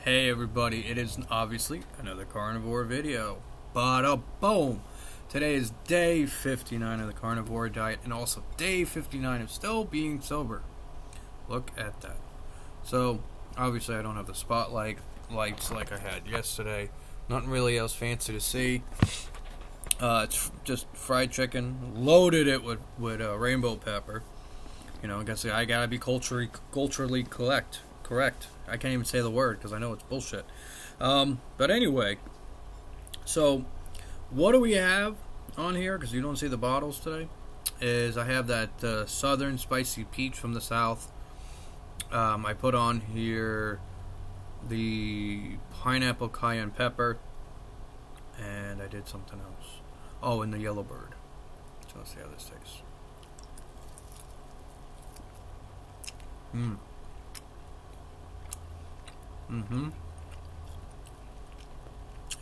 Hey everybody, it is obviously another carnivore video. Bada boom! Today is day 59 of the carnivore diet and also day 59 of still being sober. Look at that. So, obviously I don't have the spotlight lights like I had yesterday. Nothing really else fancy to see. It's just fried chicken, loaded it with rainbow pepper. You know, I guess I gotta be culturally correct. I can't even say the word because I know it's bullshit. But anyway, so what do we have on here? Because you don't see the bottles today. Is I have that Southern Spicy Peach from the South. I put on here the Pineapple Cayenne Pepper, and I did something else. Oh, and the Yellow Bird. So let's see how this tastes.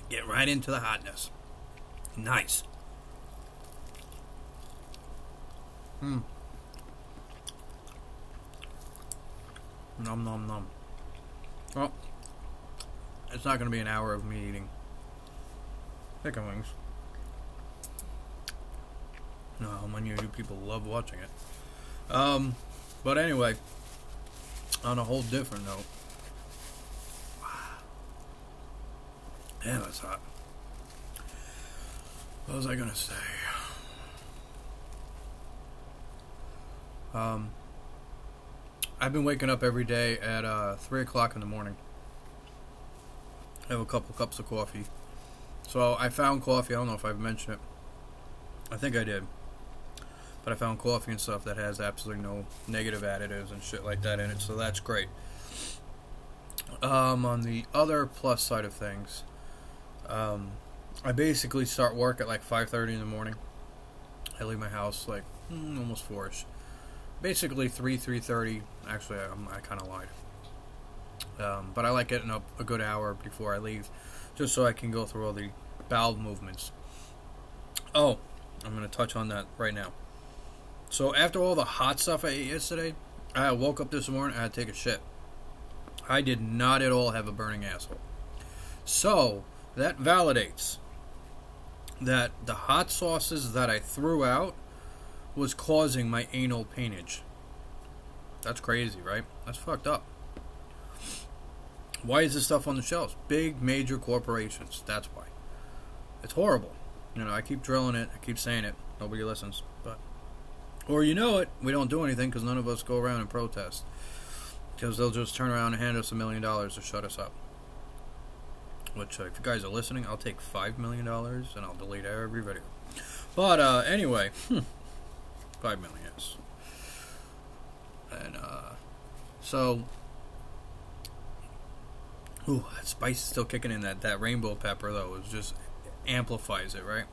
Get right into the hotness. Nice. Nom nom nom. Well, it's not going to be an hour of me eating chicken wings. No, how many of you people love watching it. But anyway, on a whole different note. Damn, that's hot. What was I gonna say? I've been waking up every day at 3 o'clock in the morning. I have a couple cups of coffee. So I found coffee. I don't know if I've mentioned it. I think I did. But I found coffee and stuff that has absolutely no negative additives and shit like that in it. So that's great. On the other plus side of things, I basically start work at like 5:30 in the morning. I leave my house like almost 4ish. Basically 3:30. Actually, I kind of lied. But I like getting up a good hour before I leave, just so I can go through all the bowel movements. Oh, I'm going to touch on that right now. So after all the hot stuff I ate yesterday, I woke up this morning and I had to take a shit. I did not at all have a burning asshole. So that validates that the hot sauces that I threw out was causing my anal painage. That's crazy, right? That's fucked up. Why is this stuff on the shelves? Big, major corporations. That's why. It's horrible. You know, I keep drilling it. I keep saying it. Nobody listens. But, or you know it, we don't do anything because none of us go around and protest. Because they'll just turn around and hand us $1 million to shut us up. Which, if you guys are listening, I'll take $5 million and I'll delete every video. But, anyway. 5 million, yes. And, so. Ooh, that spice is still kicking in. That rainbow pepper, though, it just amplifies it, right?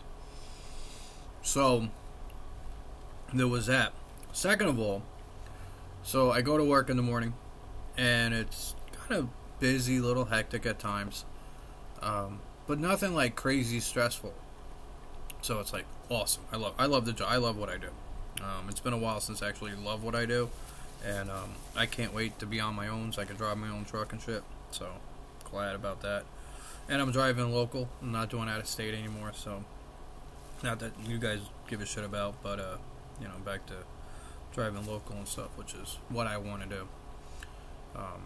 So, there was that. Second of all, so I go to work in the morning, and it's kind of busy, a little hectic at times. But nothing like crazy stressful. So it's like awesome. I love the job. I love what I do. It's been a while since I actually love what I do, and I can't wait to be on my own so I can drive my own truck and shit. So glad about that. And I'm driving local. I'm not doing out of state anymore. So not that you guys give a shit about, but you know, back to driving local and stuff, which is what I want to do.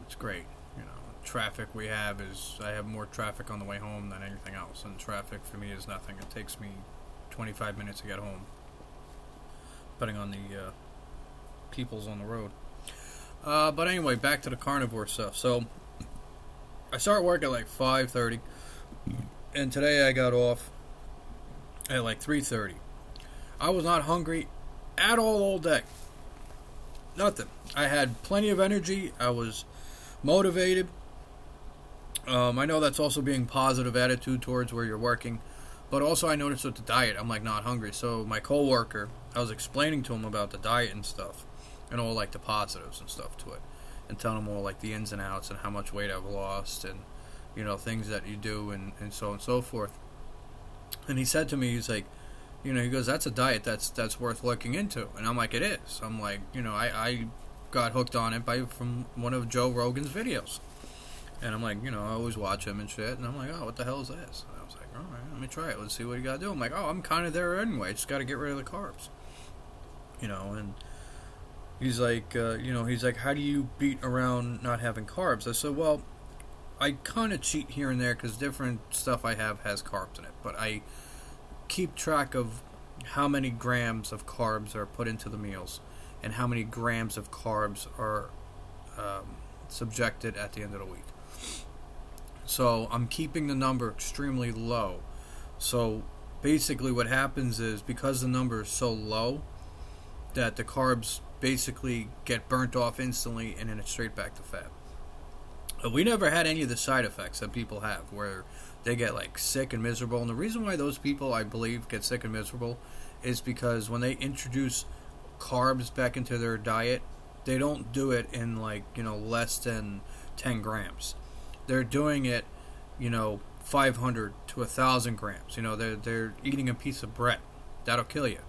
It's great. You know, traffic we have is I have more traffic on the way home than anything else, and traffic for me is nothing. It takes me 25 minutes to get home, depending on the peoples on the road. But anyway, back to the carnivore stuff. So I start work at like 5:30, and today I got off at like 3:30. I was not hungry at all day. Nothing. I had plenty of energy. I was motivated. I know that's also being positive attitude towards where you're working, but also I noticed with the diet, I'm like not hungry. So my coworker, I was explaining to him about the diet and stuff, and all like the positives and stuff to it, and telling him all like the ins and outs and how much weight I've lost, and you know things that you do, and so on and so forth. And he said to me, he's like, you know, he goes, that's a diet that's worth looking into. And I'm like, it is. I'm like, you know, I got hooked on it from one of Joe Rogan's videos. And I'm like, I always watch him and shit. And I'm like, oh, what the hell is this? And I was like, all right, let me try it. Let's see what you got to do. I'm like, oh, I'm kind of there anyway. Just got to get rid of the carbs. And he's like, how do you beat around not having carbs? I said, well, I kind of cheat here and there because different stuff I have has carbs in it. But I keep track of how many grams of carbs are put into the meals and how many grams of carbs are subjected at the end of the week. So I'm keeping the number extremely low. So basically what happens is because the number is so low that the carbs basically get burnt off instantly and then it's straight back to fat. We never had any of the side effects that people have where they get like sick and miserable. And the reason why those people, I believe, get sick and miserable is because when they introduce carbs back into their diet, they don't do it in like, less than 10 grams. They're doing it, 500 to 1,000 grams. They're eating a piece of bread. That'll kill you.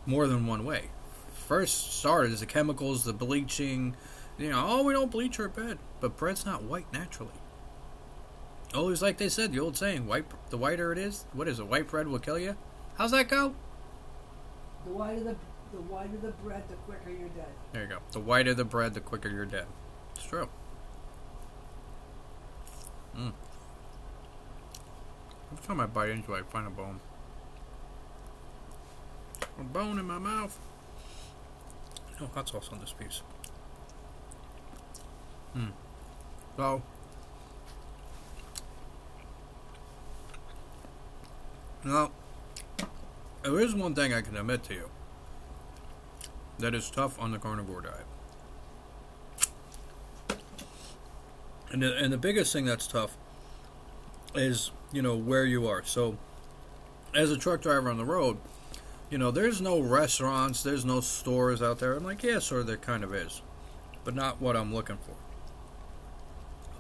More than one way. First started is the chemicals, the bleaching. We don't bleach our bread. But bread's not white naturally. Always like they said, the old saying, the whiter it is, what is it, white bread will kill you? How's that go? The whiter the bread, the quicker you're dead. There you go. The whiter the bread, the quicker you're dead. It's true. Every time I bite into it, I find a bone. A bone in my mouth. No hot sauce on this piece. So, now, there is one thing I can admit to you that is tough on the carnivore diet. And the biggest thing that's tough is, where you are. So, as a truck driver on the road, there's no restaurants, there's no stores out there. I'm like, yeah, sure, there kind of is. But not what I'm looking for.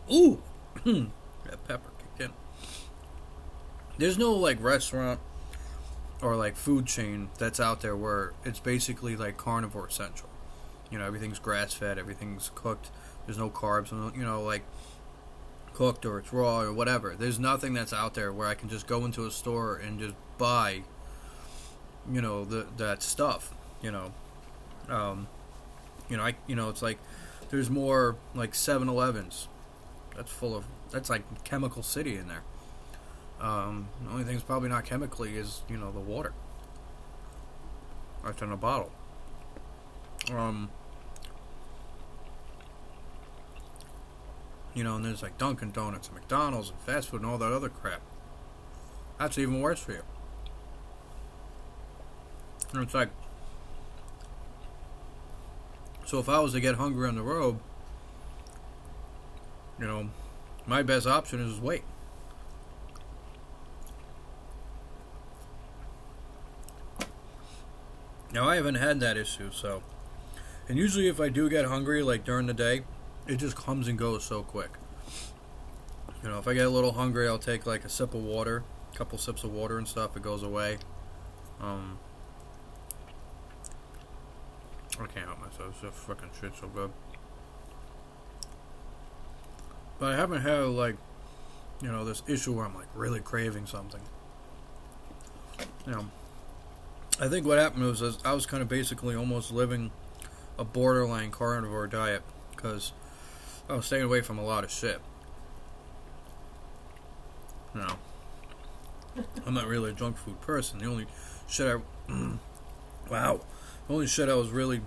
Ooh! That pepper kicked in. There's no, restaurant or, food chain that's out there where it's basically, carnivore central. Everything's grass-fed, everything's cooked. There's no carbs, cooked or it's raw or whatever. There's nothing that's out there where I can just go into a store and just buy, that stuff. It's like there's more 7-Elevens. That's like chemical city in there. The only thing that's probably not chemically is the water. That's in a bottle. And there's Dunkin' Donuts and McDonald's and fast food and all that other crap. That's even worse for you. And it's so if I was to get hungry on the road, my best option is wait. Now, I haven't had that issue, so. And usually if I do get hungry, during the day, it just comes and goes so quick. If I get a little hungry, I'll take, a sip of water, a couple sips of water and stuff. It goes away. I can't help myself. It's just fucking shit so good. But I haven't had, this issue where I'm, really craving something. I think what happened was I was kind of basically almost living a borderline carnivore diet because I was staying away from a lot of shit. I'm not really a junk food person. The only shit the only shit I was really,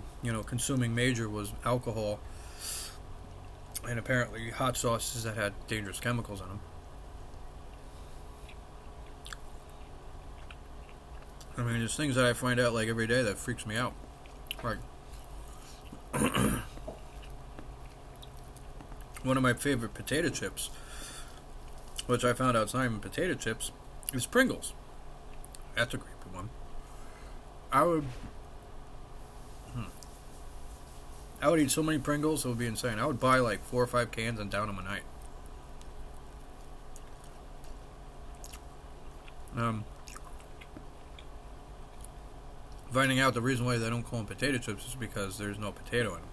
consuming major was alcohol and apparently hot sauces that had dangerous chemicals in them. There's things that I find out every day that freaks me out. One of my favorite potato chips, which I found out it's not even potato chips, is Pringles. That's a great one. I would eat so many Pringles, it would be insane. I would buy 4 or 5 cans and down them a night. Finding out the reason why they don't call them potato chips is because there's no potato in them.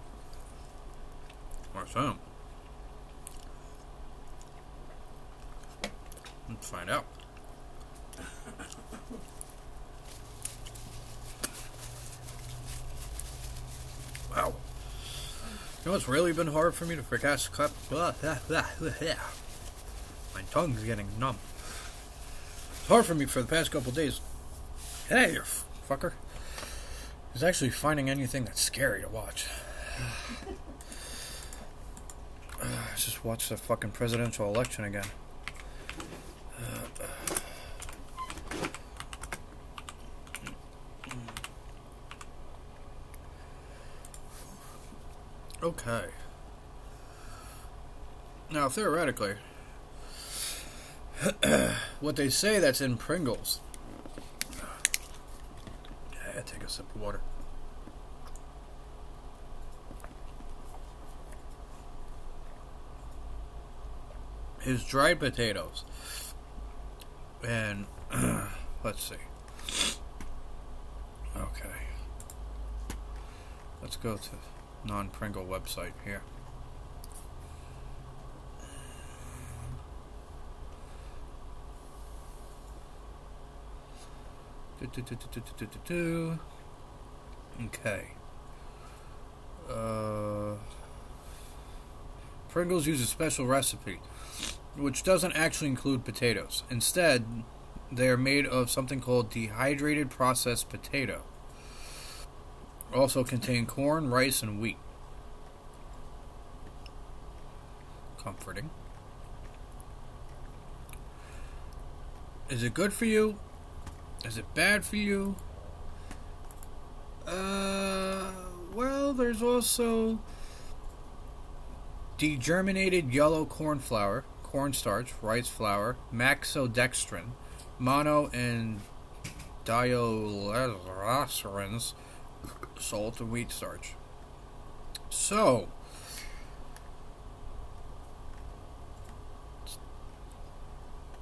Or some. Let's find out. Wow. You know what's really been hard for me to forget? My tongue's getting numb. It's hard for me for the past couple days. Hey, you fucker. Is actually finding anything that's scary to watch. I just watched the fucking presidential election again. Okay. Now, theoretically, what they say that's in Pringles. Yeah, take a sip of water. Is dried potatoes. And, let's see. Okay. Let's go to non-Pringle website here. Okay. Pringles use a special recipe, which doesn't actually include potatoes. Instead, they are made of something called dehydrated processed potato. Also contain corn, rice, and wheat. Comforting. Is it good for you? Is it bad for you? Well, there's also degerminated yellow corn flour, cornstarch, rice flour, maxodextrin, mono and diolacerains, salt, and wheat starch. So,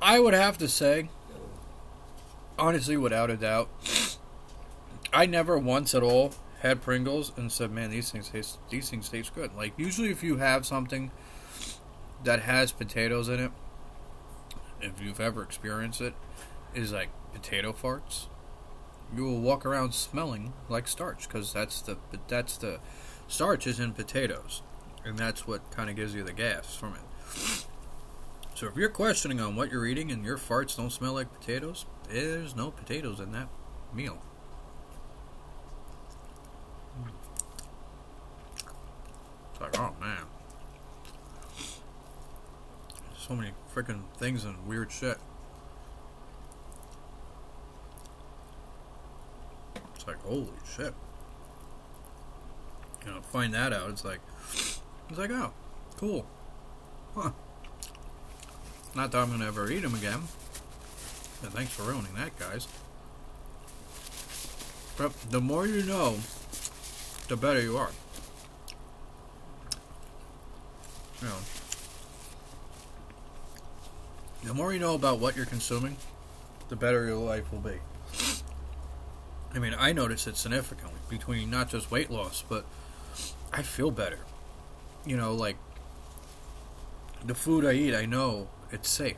I would have to say, honestly, without a doubt, I never once at all had Pringles and said, man, these things taste good. Like, usually if you have something that has potatoes in it, if you've ever experienced it, is like potato farts. You will walk around smelling like starch, because that's the starch is in potatoes, and that's what kind of gives you the gas from it. So if you're questioning on what you're eating and your farts don't smell like potatoes, there's no potatoes in that meal. It's like, oh man, so many freaking things and weird shit. It's like, holy shit. You know, find that out. It's like, oh, cool. Huh. Not that I'm going to ever eat them again. But thanks for ruining that, guys. But the more you know, the better you are. You know, the more you know about what you're consuming, the better your life will be. I mean, I notice it significantly between not just weight loss, but I feel better. You know, like, the food I eat, I know it's safe.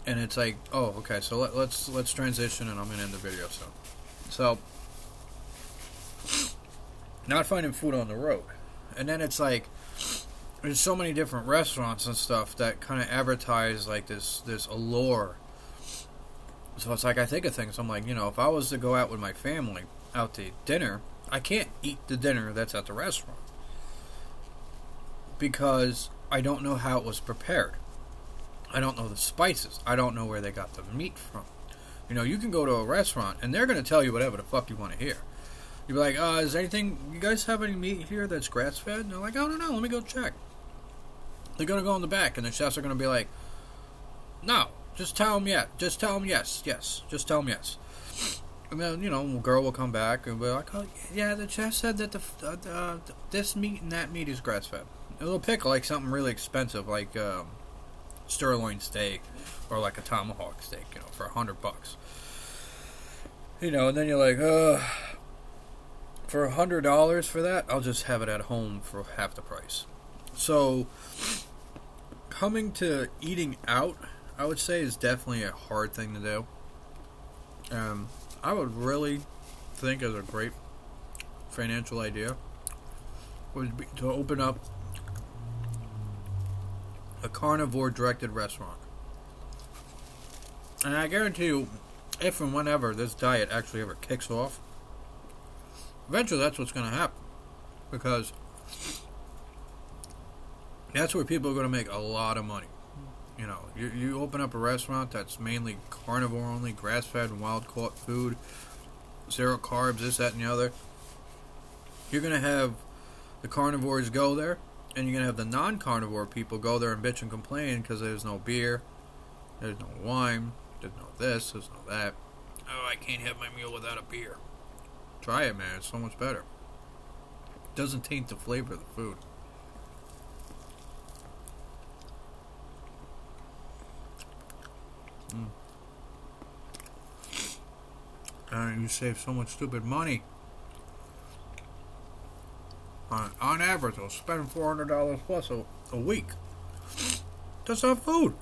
And it's like, oh, okay, so let's transition, and I'm going to end the video soon. So, not finding food on the road. And then it's like, there's so many different restaurants and stuff that kind of advertise like this allure. So it's like, I think of things, I'm like, you know, if I was to go out with my family out to dinner, I can't eat the dinner that's at the restaurant, because I don't know how it was prepared. I don't know the spices. I don't know where they got the meat from. You know, you can go to a restaurant and they're going to tell you whatever the fuck you want to hear. You'll be like, is anything, you guys have any meat here that's grass-fed? And they're like, I don't know, let me go check. They're going to go in the back, and the chefs are going to be like, no, just tell them yes. Just tell them yes. Just tell them yes. And then, you know, a girl will come back and be like, oh, yeah, the chef said that this meat and that meat is grass-fed. And they'll pick, like, something really expensive, like sirloin steak or, like, a tomahawk steak, you know, for $100. You know, and then you're like, for $100 for that, I'll just have it at home for half the price. So, coming to eating out, I would say is definitely a hard thing to do. I would really think as a great financial idea would be to open up a carnivore directed restaurant. And I guarantee you, if and whenever this diet actually ever kicks off, eventually that's what's going to happen. Because that's where people are going to make a lot of money. You know, you open up a restaurant that's mainly carnivore only, grass-fed, wild-caught food, zero carbs, this, that, and the other. You're going to have the carnivores go there, and you're going to have the non-carnivore people go there and bitch and complain because there's no beer, there's no wine, there's no this, there's no that. Oh, I can't have my meal without a beer. Try it, man. It's so much better. It doesn't taint the flavor of the food. And you save so much stupid money. On average, I'll spend $400 plus a week. Just on food.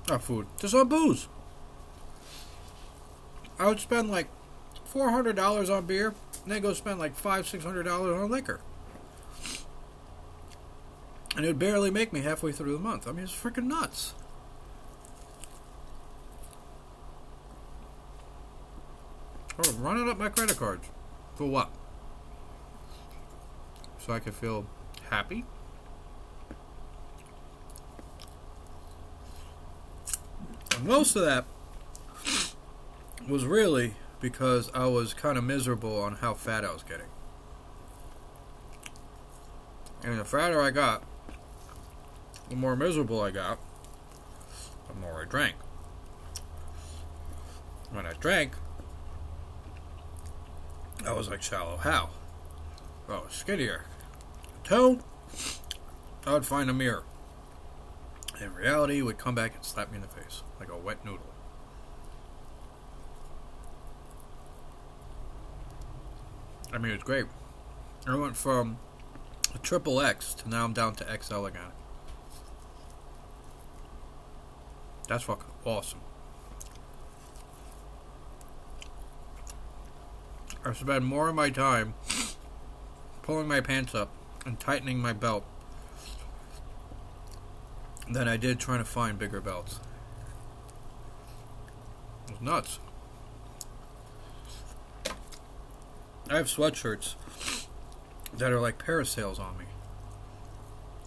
Not food. Just on booze. I would spend like $400 on beer, and then go spend like $500-600 on liquor. And it would barely make me halfway through the month. I mean, it's freaking nuts. Oh, running up my credit cards. For what? So I could feel happy? And most of that was really because I was kind of miserable on how fat I was getting. And the fatter I got, the more miserable I got, the more I drank. When I drank, I was like Shallow Hal. I was skinnier. Until I would find a mirror. In reality, it would come back and slap me in the face like a wet noodle. I mean, it's great. I went from a triple X to now I'm down to XL again. That's fucking awesome. I spend more of my time pulling my pants up and tightening my belt than I did trying to find bigger belts. It was nuts. I have sweatshirts that are like parasails on me.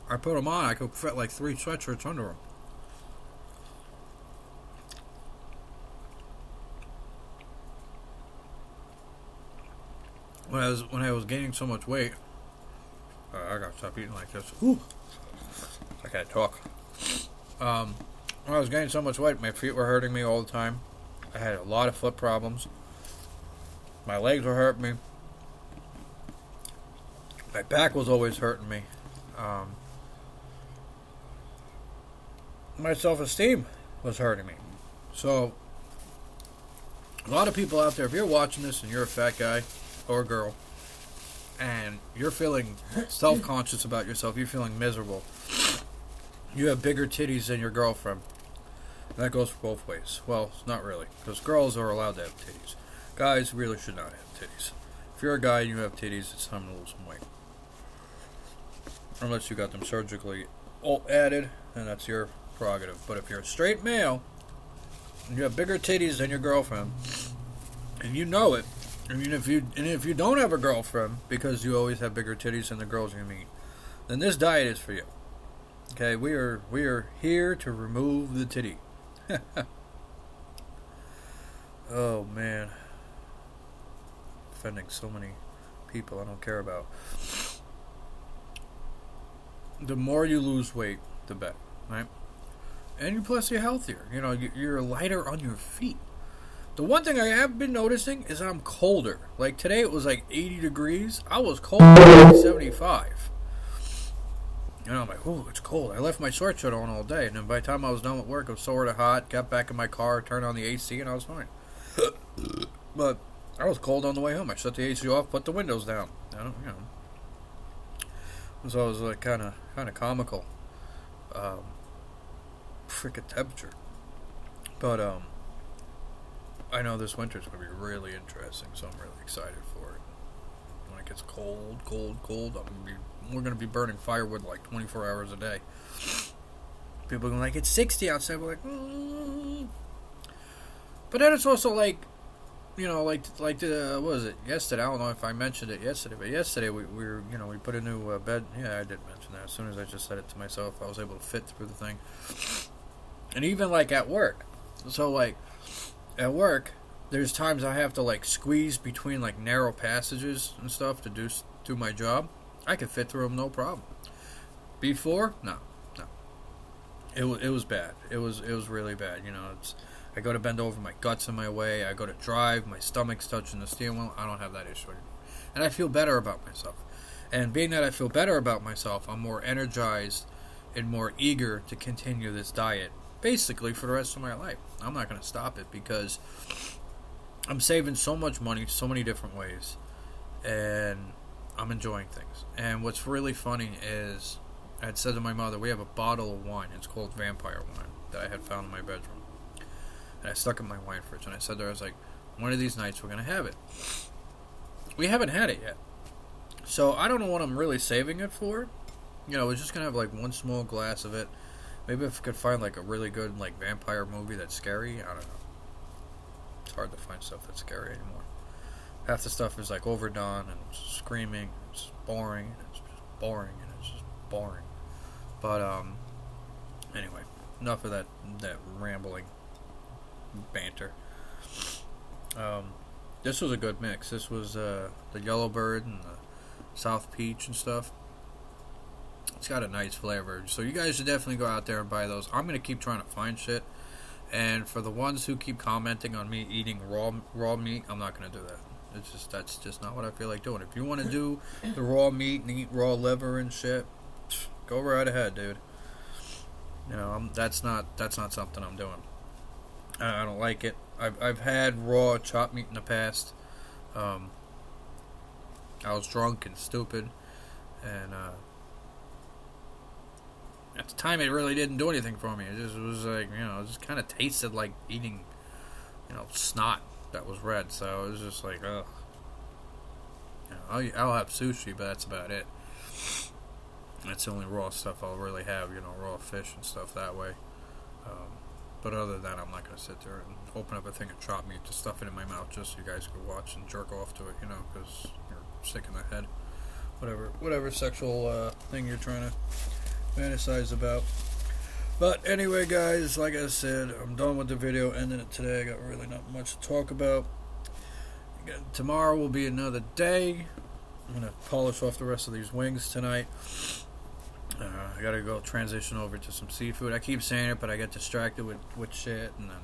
I put them on, I could fit like 3 sweatshirts under them. When I was gaining so much weight, I gotta stop eating like this. Whew. I can't talk. When I was gaining so much weight, my feet were hurting me all the time. I had a lot of foot problems. My legs were hurting me. My back was always hurting me. My self-esteem was hurting me. So, a lot of people out there, if you're watching this and you're a fat guy or girl, and you're feeling self-conscious about yourself, you're feeling miserable, you have bigger titties than your girlfriend. And that goes for both ways. Well, not really, because girls are allowed to have titties. Guys really should not have titties. If you're a guy and you have titties, it's time to lose some weight. Unless you got them surgically added, then that's your prerogative. But if you're a straight male, and you have bigger titties than your girlfriend, and you know it, and if you don't have a girlfriend because you always have bigger titties than the girls you meet, then this diet is for you. Okay, we are here to remove the titty. Oh man, offending so many people I don't care about. The more you lose weight, the better, right? And plus you're healthier. You know, you're lighter on your feet. The one thing I have been noticing is I'm colder. Like today it was like 80 degrees. I was cold at 75. You know, I'm like, ooh, it's cold. I left my sweatshirt on all day. And then by the time I was done with work, it was sort of hot. Got back in my car, turned on the AC, and I was fine. But I was cold on the way home. I shut the AC off, put the windows down. So it was like kind of comical. Frickin' temperature. But I know this winter's gonna be really interesting, so I'm really excited for it. When it gets cold, we're gonna be burning firewood like 24 hours a day. People are gonna like, it's 60 outside. We're like, But then it's also like, like the, what was it, yesterday? I don't know if I mentioned it yesterday, but yesterday we were, we put a new bed. Yeah, I did mention that. As soon as I just said it to myself, I was able to fit through the thing. And even like at work. So like, at work, there's times I have to like squeeze between like narrow passages and stuff to do my job. I could fit through them no problem. Before, no. It was bad. It was really bad. I go to bend over, my guts in my way. I go to drive, my stomach's touching the steering wheel. I don't have that issue anymore, and I feel better about myself. And being that I feel better about myself, I'm more energized and more eager to continue this diet, basically for the rest of my life. I'm not going to stop it because I'm saving so much money, so many different ways, and I'm enjoying things. And what's really funny is, I had said to my mother, we have a bottle of wine. It's called Vampire Wine that I had found in my bedroom. And I stuck it in my wine fridge. And I said to her, I was like, one of these nights we're going to have it. We haven't had it yet. So I don't know what I'm really saving it for. We're just going to have like one small glass of it. Maybe if I could find like a really good like vampire movie that's scary. I don't know. It's hard to find stuff that's scary anymore. Half the stuff is like overdone and it's screaming. It's boring. And it's just boring. And it's just boring. But anyway, enough of that rambling banter. This was a good mix. This was the Yellowbird and the South Peach and stuff. It's got a nice flavor. So you guys should definitely go out there and buy those. I'm going to keep trying to find shit. And for the ones who keep commenting on me eating raw meat, I'm not going to do that. That's just not what I feel like doing. If you want to do the raw meat and eat raw liver and shit, go right ahead, dude. That's not something I'm doing. I don't like it. I've had raw chopped meat in the past. I was drunk and stupid, and at the time it really didn't do anything for me. It just was like, it just kind of tasted like eating, snot that was red. So it was just like, ugh. I'll have sushi, but that's about it. That's the only raw stuff I'll really have, raw fish and stuff that way. But other than that, I'm not going to sit there and open up a thing of chopped meat to stuff it in my mouth just so you guys could watch and jerk off to it, because you're sick in the head. Whatever sexual thing you're trying to fantasize about. But anyway, guys, like I said, I'm done with the video, ending it today. I got really not much to talk about. Again, tomorrow will be another day. I'm going to polish off the rest of these wings tonight. I gotta go transition over to some seafood. I keep saying it, but I get distracted with shit and then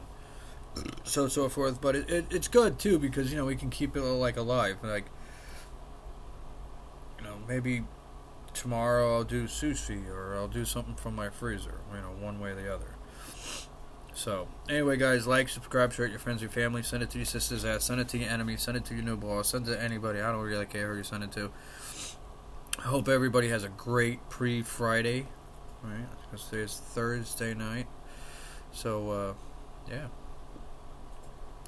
so forth. But it's good too because we can keep it like alive. Like maybe tomorrow I'll do sushi or I'll do something from my freezer. One way or the other. So anyway, guys, like, subscribe, share it with your friends, your family. Send it to your sister's ass. Send it to your enemy. Send it to your new boss. Send it to anybody. I don't really care who you send it to. I hope everybody has a great pre-Friday, right? Because today is Thursday night. So, yeah.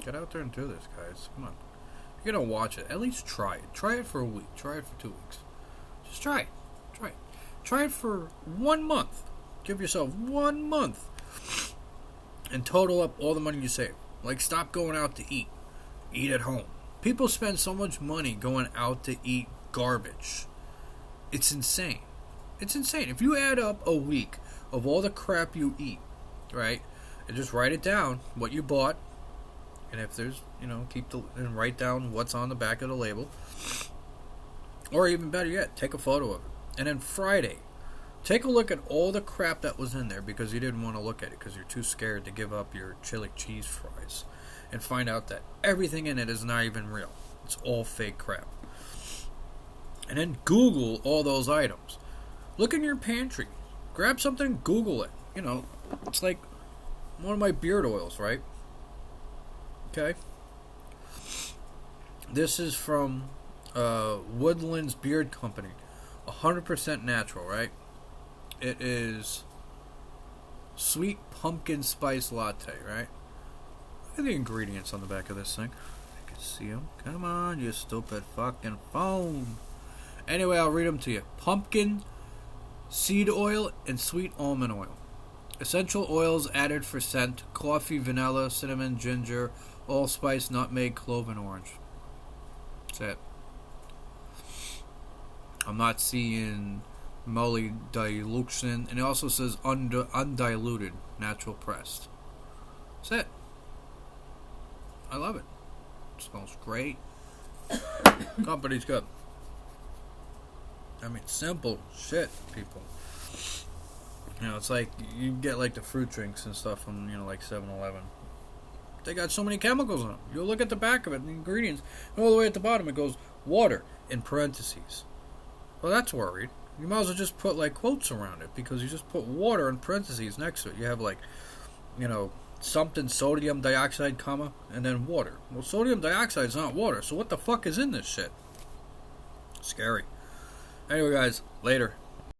Get out there and do this, guys. Come on. If you're going to watch it, at least try it. Try it for a week. Try it for 2 weeks. Just try it. Try it. Try it for 1 month. Give yourself 1 month. And total up all the money you save. Like, stop going out to eat. Eat at home. People spend so much money going out to eat garbage. It's insane. It's insane. If you add up a week of all the crap you eat, right, and just write it down, what you bought, and if there's, and write down what's on the back of the label, or even better yet, take a photo of it. And then Friday, take a look at all the crap that was in there because you didn't want to look at it because you're too scared to give up your chili cheese fries, and find out that everything in it is not even real. It's all fake crap. And then Google all those items. Look in your pantry. Grab something, Google it. It's like one of my beard oils, right? Okay. This is from Woodlands Beard Company. 100% natural, right? It is sweet pumpkin spice latte, right? at the ingredients on the back of this thing. I can see them. Come on, you stupid fucking phone. Anyway, I'll read them to you. Pumpkin, seed oil, and sweet almond oil. Essential oils added for scent. Coffee, vanilla, cinnamon, ginger, allspice, nutmeg, clove, and orange. That's it. I'm not seeing moly dilution. And it also says undiluted, natural pressed. That's it. I love it. It smells great. Company's good. I mean, simple shit, people. You know, it's like you get like the fruit drinks and stuff from, you know, like 7-Eleven. They got so many chemicals in them. You'll look at the back of it, the ingredients, and all the way at the bottom it goes water in parentheses. Well, that's worried. You might as well just put like quotes around it, because you just put water in parentheses next to it. You have like, you know, something sodium dioxide, comma, and then water. Well, sodium dioxide is not water, so what the fuck is in this shit? Scary. Anyway, guys, later.